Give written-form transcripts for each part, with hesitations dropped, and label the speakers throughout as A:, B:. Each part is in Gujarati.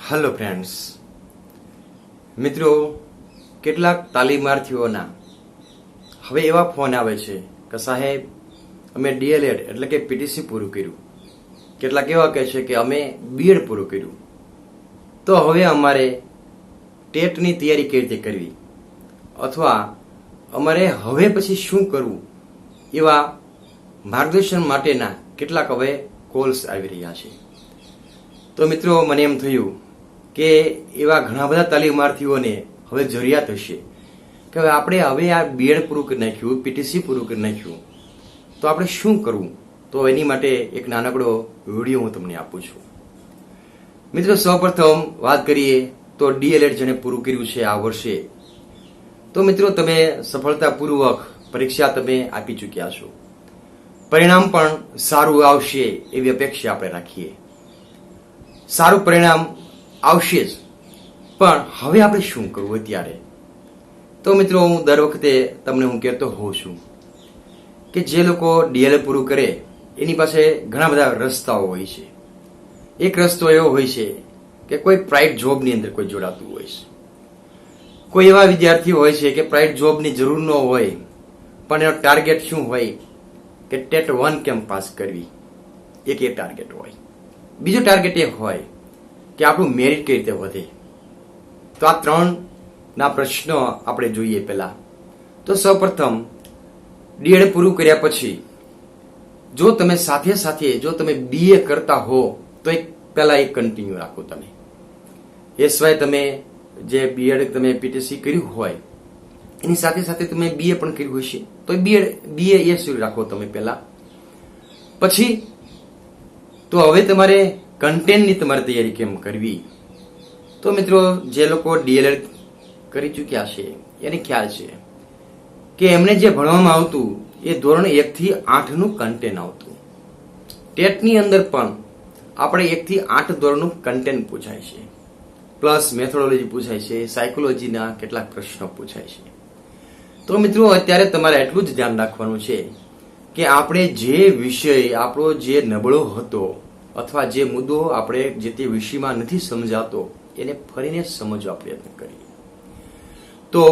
A: હેલો ફ્રેન્ડ્સ, મિત્રો, કેટલાક તાલીમાર્થીઓના હવે એવા ફોન આવે છે કે સાહેબ અમે ડીએલએડ એટલે કે પીટીસી પૂરું કર્યું, કેટલાક એવા કહે છે કે અમે બીએડ પૂરું કર્યું, તો હવે અમારે ટેટની તૈયારી કેવી રીતે કરવી અથવા અમારે હવે પછી શું કરવું એવા માર્ગદર્શન માટેના કેટલાક હવે કોલ્સ આવી રહ્યા છે। તો મિત્રો, મને એમ થયું કે એવા ઘણા બધા તાલીમાર્થીઓને હવે જરૂરિયાત હશે કે હવે આ બીએડ પૂરું કરી નાખ્યું, પીટીસી પૂરું કરી નાખ્યું, તો આપણે શું કરવું। તો એની માટે એક નાનકડો વિડીયો હું તમને આપું છું। મિત્રો, સૌપ્રથમ વાત કરીએ તો ડીએલએડ જેને પૂરું કર્યું છે આ વર્ષે, તો મિત્રો તમે સફળતાપૂર્વક પરીક્ષા તમે આપી ચૂક્યા છો, પરિણામ પણ સારું આવશે એવી અપેક્ષા આપણે રાખીએ। સારું પરિણામ આવશે જ, પણ હવે આપણે શું કરવું અત્યારે? તો મિત્રો, હું દર વખતે તમને હું કહેતો હોઉં છું કે જે લોકો ડીએલએડ પૂરું કરે એની પાસે ઘણા બધા રસ્તાઓ હોય છે। એક રસ્તો એવો હોય છે કે કોઈ પ્રાઇવેટ જોબની અંદર કોઈ જોડાતું હોય છે, કોઈ એવા વિદ્યાર્થીઓ હોય છે કે પ્રાઇવેટ જોબની જરૂર ન હોય પણ એનો ટાર્ગેટ શું હોય કે ટેટ 1 કેમ પાસ કરવી, એક એ ટાર્ગેટ હોય। બીજો ટાર્ગેટ એ હોય કે આપણું મેરિટ કઈ રીતે વધે। તો આ ત્રણ ના પ્રશ્નો આપણે જોઈએ। પહેલા તો સૌપ્રથમ ડીએડ પૂરું કર્યા પછી જો તમે સાથે સાથે જો તમે બીએ કરતા હો તો પહેલા એક કન્ટિન્યુ રાખો તમે, એ સિવાય તમે જે બીએડ તમે પીટીસી કર્યું હોય એની સાથે સાથે તમે બીએ પણ કર્યું હશે તો બીએ એ શરૂ રાખો તમે પહેલા। પછી તો હવે તમારે કન્ટેન્ટની તમારે તૈયારી કેમ કરવી? તો મિત્રો, જે લોકો ડીએલએડ કરી ચૂક્યા છે એને ખ્યાલ છે કે એમને જે ભણવામાં આવતું એ ધોરણ 1 થી 8 નું કન્ટેન્ટ આવતું। ટેટની અંદર પણ આપણે 1 થી 8 ધોરણનું કન્ટેન્ટ પૂછાય છે, પ્લસ મેથોડોલોજી પૂછાય છે, સાયકોલોજીના કેટલાક પ્રશ્નો પૂછાય છે। તો મિત્રો, અત્યારે તમારે એટલું જ ધ્યાન રાખવાનું છે કે આપણે જે વિષય આપણો જે નબળો હતો અથવા જે મુદ્દો આપણે જે તે વિષયમાં નથી સમજાતો એને ફરીને સમજવા પ્રયત્ન કરીએ, તો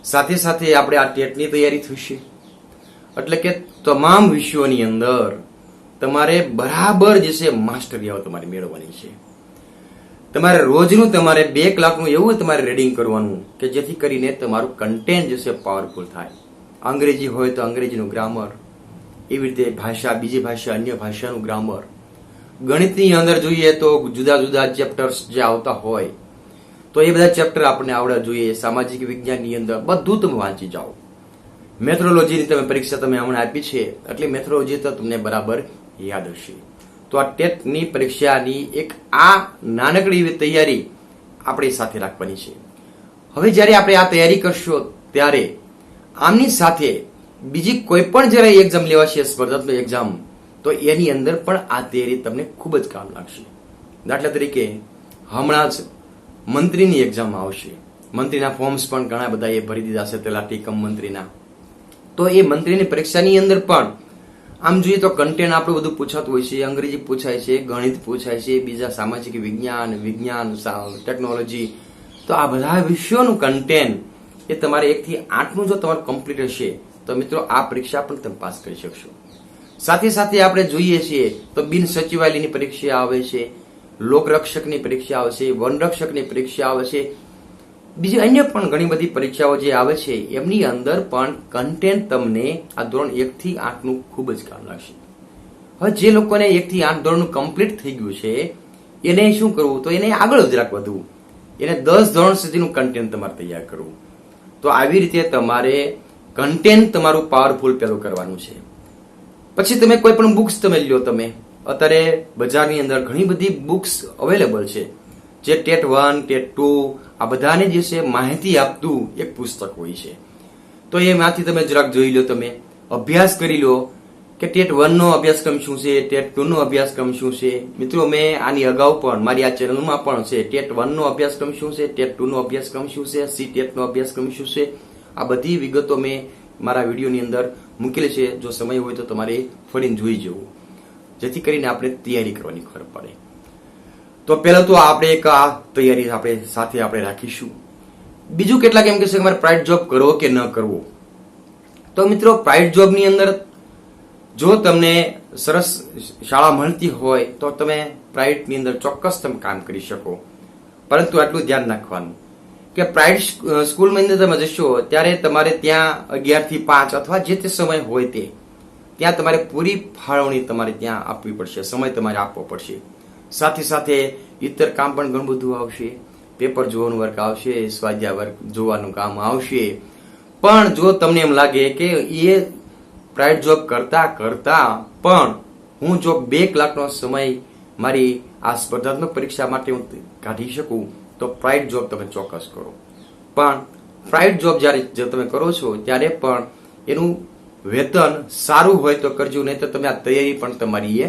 A: સાથે સાથે આપણે આ ટેટની તૈયારી થશે। એટલે કે તમામ વિષયોની અંદર તમારે બરાબર જે છે માસ્ટરી તમારે મેળવવાની છે। તમારે રોજનું તમારે 2 કલાકનું એવું તમારે રીડિંગ કરવાનું કે જેથી કરીને તમારું કન્ટેન્ટ જે છે પાવરફુલ થાય। અંગ્રેજી હોય તો અંગ્રેજીનું ગ્રામર, એવી રીતે ભાષા, બીજી ભાષા, અન્ય ભાષાનું ગ્રામર, ગણિતની અંદર જોઈએ તો જુદા જુદા ચેપ્ટર્સ જે આવતા હોય તો એ બધા ચેપ્ટર આપણને આવડવા જોઈએ। સામાજિક વિજ્ઞાનની અંદર બધું તમે વાંચી જાઓ। મેથોડોલોજીની તમે પરીક્ષા તમે હમણાં આપી છે એટલે મેથોડોલોજી તો તમને બરાબર યાદ હશે। તો આ ટેટની પરીક્ષાની એક આ નાનકડી એવી તૈયારી આપણી સાથે રાખવાની છે। હવે જ્યારે આપણે આ તૈયારી કરશો ત્યારે આમની સાથે બીજી કોઈ પણ જયારે એક્ઝામ લેવાશે, સ્પર્ધાત્મક એક્ઝામ, તો એની અંદર પણ આ તૈયારી તમને ખૂબ જ કામ લાગશે। દાખલા તરીકે હમણાં જ મંત્રીની એક્ઝામ આવશે, મંત્રીના ફોર્મ્સ પણ ઘણા બધા એ ભરી દીધા છે, તલાટી કમ મંત્રીના। તો એ મંત્રીની પરીક્ષાની અંદર પણ આમ જોઈએ તો કન્ટેન્ટ આપણું બધું પૂછાતું હોય છે, અંગ્રેજી પૂછાય છે, ગણિત પૂછાય છે, બીજા સામાજિક વિજ્ઞાન, ટેકનોલોજી, તો આ બધા વિષયોનું કન્ટેન્ટ એ તમારે 1 થી 8 નું જો તમારું કમ્પ્લીટ હશે તો મિત્રો આ પરીક્ષા પણ તમે પાસ કરી શકશો। સાથે સાથે આપણે જોઈએ છીએ તો બિન સચિવાલયની પરીક્ષા આવે છે, લોકરક્ષકની પરીક્ષા આવે છે, વનરક્ષકની પરીક્ષા આવે છે, બીજી અન્ય પણ ઘણી બધી પરીક્ષાઓ જે આવે છે એમની અંદર પણ કન્ટેન્ટ તમને આ ધોરણ 1 થી 8 નું ખૂબ જ કામ લાગશે। હવે જે લોકોને 1 થી 8 ધોરણનું કમ્પ્લીટ થઈ ગયું છે એને શું કરવું? તો એને આગળ જરાક વધવું, એને 10 ધોરણ સુધીનું કન્ટેન્ટ તમારે તૈયાર કરવું। તો આવી રીતે તમારે કન્ટેન્ટ તમારું પાવરફુલ પેલું કરવાનું છે। પછી તમે કોઈ પણ બુક્સ તમે લ્યો, તમે અત્યારે બજારની અંદર ઘણી બધી બુક્સ અવેલેબલ છે જે ટેટ 1, ટેટ 2 આ બધાને જે છે માહિતી આપતું એક પુસ્તક હોય છે। તો એમાંથી તમે જરાક જોઈ લો, તમે અભ્યાસ કરી લો કે ટેટ 1 નો અભ્યાસક્રમ શું છે, ટેટ 2 નો અભ્યાસક્રમ શું છે। મિત્રો, મેં આની અગાઉ પણ મારી આ ચેનલમાં પણ છે ટેટ 1 નો અભ્યાસક્રમ શું છે, ટેટ 2 નો અભ્યાસક્રમ શું છે, સીટેટ નો અભ્યાસક્રમ શું છે, આ બધી વિગતો મેં મારા વિડીયોની અંદર મૂકેલી છે। જો સમય હોય તો તમારે ફરીને જોઈ જવું, જેથી કરીને આપણે તૈયારી કરવાની ખબર પડે। તો પહેલા તો આપણે એક આ તૈયારી આપણે સાથે આપણે રાખીશું. બીજું કેટલાક એમ કહેશે કે મારે પ્રાઇવેટ જોબ કરવો કે ન કરવો. તો મિત્રો પ્રાઇવેટ જોબની અંદર જો તમને સરસ શાળા મળતી હોય તો તમે પ્રાઇવેટની અંદર ચોક્કસ તમે કામ કરી શકો. પરંતુ આટલું ધ્યાન રાખવાનું કે પ્રાઇવેટ સ્કૂલની અંદર તમે જશો ત્યારે તમારે ત્યાં 11 થી 5 અથવા જે તે સમય હોય તે ત્યાં તમારે પૂરી ફાળવણી તમારે ત્યાં આપવી પડશે, સમય તમારે આપવો પડશે. સાથે સાથે ઇતર કામ પણ ઘણું બધું આવશે. પેપર જોવાનું વર્ક આવશે, સ્વાધ્યાય વર્ક જોવાનું કામ આવશે. પણ જો તમને એમ લાગે કે એ પ્રાઇવેટ જોબ કરતા કરતા પણ હું જો 2 કલાકનો સમય મારી આ સ્પર્ધાત્મક પરીક્ષા માટે હું કાઢી શકું તો પ્રાઇવેટ જોબ તમે ચોક્કસ કરો. પણ પ્રાઇવેટ જોબ જ્યારે તમે કરો છો ત્યારે પણ એનું વેતન સારું હોય તો કરજો, નહીં તો તમે આ તૈયારી પણ તમારી એ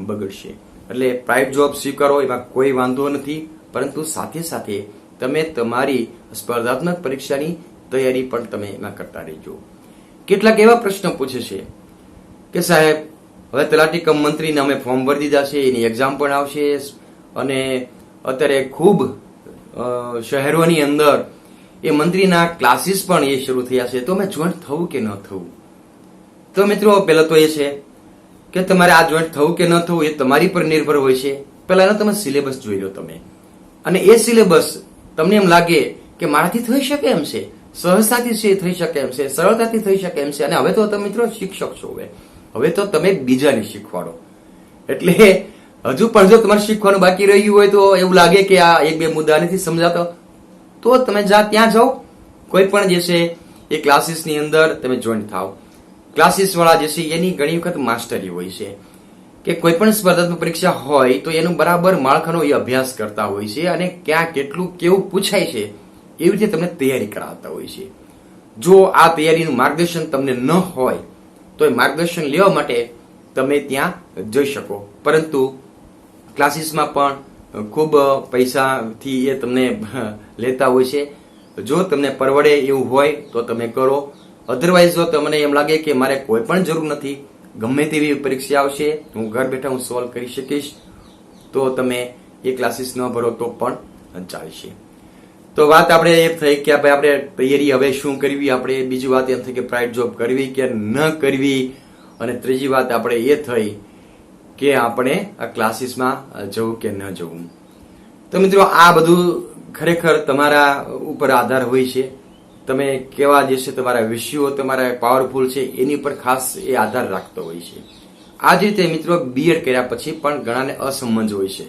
A: બગડશે. એટલે પ્રાઇવેટ જોબ સ્વીકારો એમાં કોઈ વાંધો નથી, પરંતુ સાથે સાથે તમે તમારી સ્પર્ધાત્મક પરીક્ષાની તૈયારી પણ તમે એમાં કરતા રહેજો. કેટલાક એવા પ્રશ્નો પૂછે છે કે સાહેબ હવે તલાટી કમ મંત્રીને અમે ફોર્મ ભરી દીધા છે, એની એક્ઝામ પણ આવશે અને અત્યારે ખૂબ શહેરોની અંદર એ મંત્રીના ક્લાસીસ પણ એ શરૂ થયા છે, તો અમે જોઈન્ટ થવું કે ન થવું. તો મિત્રો પહેલા તો એ છે કે તમારે આ જોઈન્ટ થવું કે ન થવું એ તમારી પર નિર્ભર હોય છે. પહેલા તમે સિલેબસ જોઈ લો તમે, અને એ સિલેબસ તમને એમ લાગે કે મારાથી થઈ શકે એમ છે, સહજતાથી થઈ શકે એમ છે, સરળતાથી થઈ શકે એમ છે. અને હવે તો તમે મિત્રો શિક્ષક છો, હવે તો તમે બીજાને શીખવાડો. એટલે હજુ પણ જો તમારે શીખવાનું બાકી રહ્યું હોય તો એવું લાગે કે આ 1-2 મુદ્દા નથી સમજાતો તો તમે ત્યાં જાઓ, કોઈ પણ જે છે એ ક્લાસીસની અંદર તમે જોઈન્ટ થાવ. ક્લાસીસ વાળા જે છે એની ઘણી વખત માસ્ટરી હોય છે કે કોઈ પણ સ્પર્ધાત્મક પરીક્ષા હોય તો એનું બરાબર માળખાનો એ અભ્યાસ કરતા હોય છે અને ક્યાં કેટલું કેવું પૂછાય છે એવી રીતે તમને તૈયારી કરાવતા હોય છે. જો આ તૈયારીનું માર્ગદર્શન તમને ન હોય તો એ માર્ગદર્શન લેવા માટે તમે ત્યાં જઈ શકો. પરંતુ ક્લાસીસમાં પણ ખૂબ પૈસાથી એ તમને લેતા હોય છે. જો તમને પરવડે એવું હોય તો તમે કરો. અધરવાઇઝ જો તમને એમ લાગે કે મારે કોઈ પણ જરૂર નથી, ગમે તેવી પરીક્ષા આવશે હું ઘર બેઠા હું સોલ્વ કરી શકીશ, તો તમે એ ક્લાસીસ ન ભરો તો પણ ચાલશે. તો વાત આપણે એ થઈ કે ભાઈ આપણે તૈયારી હવે શું કરવી. આપણે બીજી વાત એમ થઈ કે પ્રાઇવેટ જોબ કરવી કે ન કરવી, અને ત્રીજી વાત આપણે એ થઈ કે આપણે આ ક્લાસીસમાં જવું કે ન જવું. તો મિત્રો આ બધું ખરેખર તમારા ઉપર આધાર હોય છે. તમે કેવા જે છે તમારા વિષયો તમારા પાવરફુલ છે એની પર ખાસ એ આધાર રાખતો હોય છે. આ જ રીતે મિત્રો બીએડ કર્યા પછી પણ ઘણાને અસમંજ હોય છે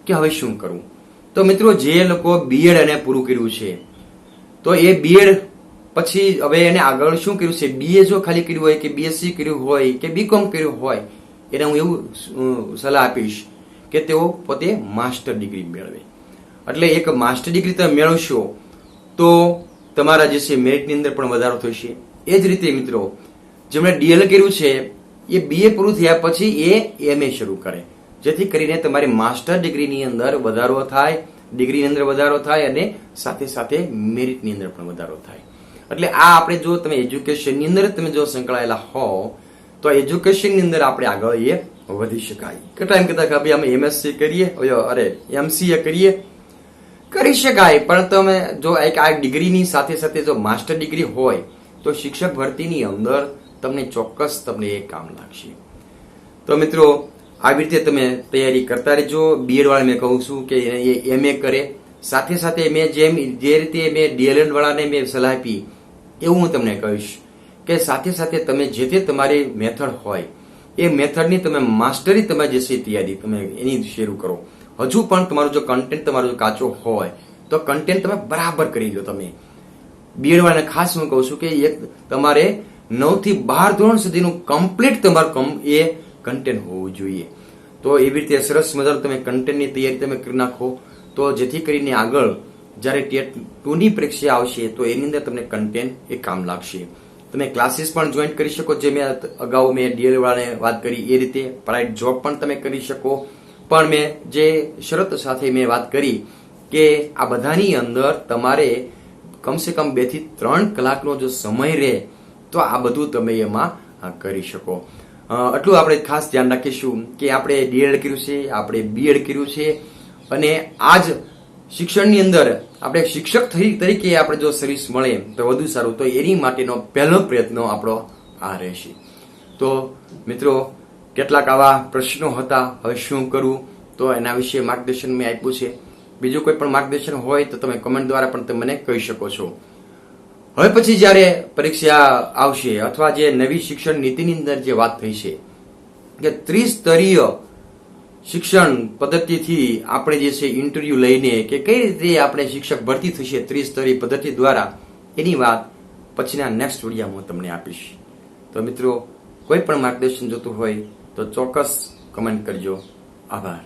A: કે હવે શું કરવું. તો મિત્રો જે લોકો બીએડ એને પૂરું કર્યું છે તો એ બીએડ પછી હવે એને આગળ શું કર્યું છે, બીએ જો ખાલી કર્યું હોય કે બીએસસી કર્યું હોય કે બીકોમ કર્યું હોય, એને હું એવું સલાહ આપીશ કે તેઓ પોતે માસ્ટર ડિગ્રી મેળવે. એટલે એક માસ્ટર ડિગ્રી તમે મેળવશો તો તમારા જે છે મેરિટની અંદર પણ વધારો થશે. એ જ રીતે મિત્રો જેમણે ડીએલ કર્યું છે એ બીએ પૂરું થયા પછી એ એમએ શરૂ કરે, જેથી કરીને તમારી માસ્ટર ડિગ્રીની અંદર વધારો થાય, ડિગ્રીની અંદર વધારો થાય અને સાથે સાથે મેરિટની અંદર પણ વધારો થાય. એટલે આ આપણે જો તમે એજ્યુકેશનની અંદર તમે જો સંકળાયેલા હો તો એજ્યુકેશનની અંદર આપણે આગળ એ વધી શકાય. કેટલા એમ કહેતા કે ભાઈ અમે એમએસસી કરીએ, અરે એમસીએ કરી શકાય, પણ તમે જો એક આ ડિગ્રીની સાથે સાથે જો માસ્ટર ડિગ્રી હોય તો શિક્ષક ભરતીની અંદર તમને ચોક્કસ તમને એ કામ લાગશે. તો મિત્રો આવી રીતે તમે તૈયારી કરતા રહેજો. બીએડ વાળા મેં કહું છું કે એ એમએ કરે, સાથે સાથે મેં જે રીતે મેં ડીએલએડ વાળાને મેં સલાહ આપી એવું હું તમને કહીશ કે સાથે સાથે તમે જે તે તમારી મેથડ હોય એ મેથડની તમે માસ્ટરી તમે જે છે તૈયારી તમે એની શરૂ કરો. હજુ પણ તમારું જો કન્ટેન્ટ તમારો જો કાચો હોય તો કન્ટેન્ટ તમે બરાબર કરી લો. તમે બીએડ વાળાને ખાસ હું કહું છું કે એક તમારે 9 થી 12 ધોરણ સુધીનું કમ્પ્લીટ તમારું એ કન્ટેન્ટ હોવું જોઈએ. તો એવી રીતે સરસ મજાનું તમે કન્ટેન્ટની તૈયારી તમે કરી નાખો તો જેથી કરીને આગળ જ્યારે ટેટ 2 ની પરીક્ષા આવશે તો એની અંદર તમને કન્ટેન્ટ એ કામ લાગશે. તમે ક્લાસીસ પણ જોઈન કરી શકો, જે મેં અગાઉ મેં ડીએલ વાળાને વાત કરી એ રીતે. પ્રાઇવેટ જોબ પણ તમે કરી શકો, પણ મેં જે શરત સાથે મેં વાત કરી કે આ બધાની અંદર તમારે કમસે કમ 2 થી 3 કલાકનો જો સમય રહે તો આ બધું તમે એમાં કરી શકો. આટલું આપણે ખાસ ધ્યાન રાખીશું કે આપણે ડીએડ કર્યું છે, આપણે બીએડ કર્યું છે અને આજ શિક્ષણની અંદર આપણે શિક્ષક તરીકે આપણે જો સર્વિસ મળે તો વધુ સારું, તો એની માટેનો પહેલો પ્રયત્ન આપણો આ રહેશે. તો મિત્રો, કેટલાક આવા પ્રશ્નો હતા, હવે શું કરવું, તો એના વિશે માર્ગદર્શન મેં આપ્યું છે. બીજું કોઈ પણ માર્ગદર્શન હોય તો તમે કમેન્ટ દ્વારા પણ તમે મને કહી શકો છો. હવે પછી જ્યારે પરીક્ષા આવશે અથવા જે નવી શિક્ષણ નીતિની અંદર જે વાત થઈ છે કે ત્રિસ્તરીય શિક્ષણ પદ્ધતિથી આપણે જે છે ઇન્ટરવ્યુ લઈને કે કઈ રીતે આપણે શિક્ષક ભરતી થશે ત્રિસ્તરીય પદ્ધતિ દ્વારા, એની વાત પછીના નેક્સ્ટ વિડીયોમાં તમને આપીશ. તો મિત્રો, કોઈ પણ માર્ગદર્શન જોતું હોય તો ચોક્કસ કમેન્ટ કરજો. આભાર.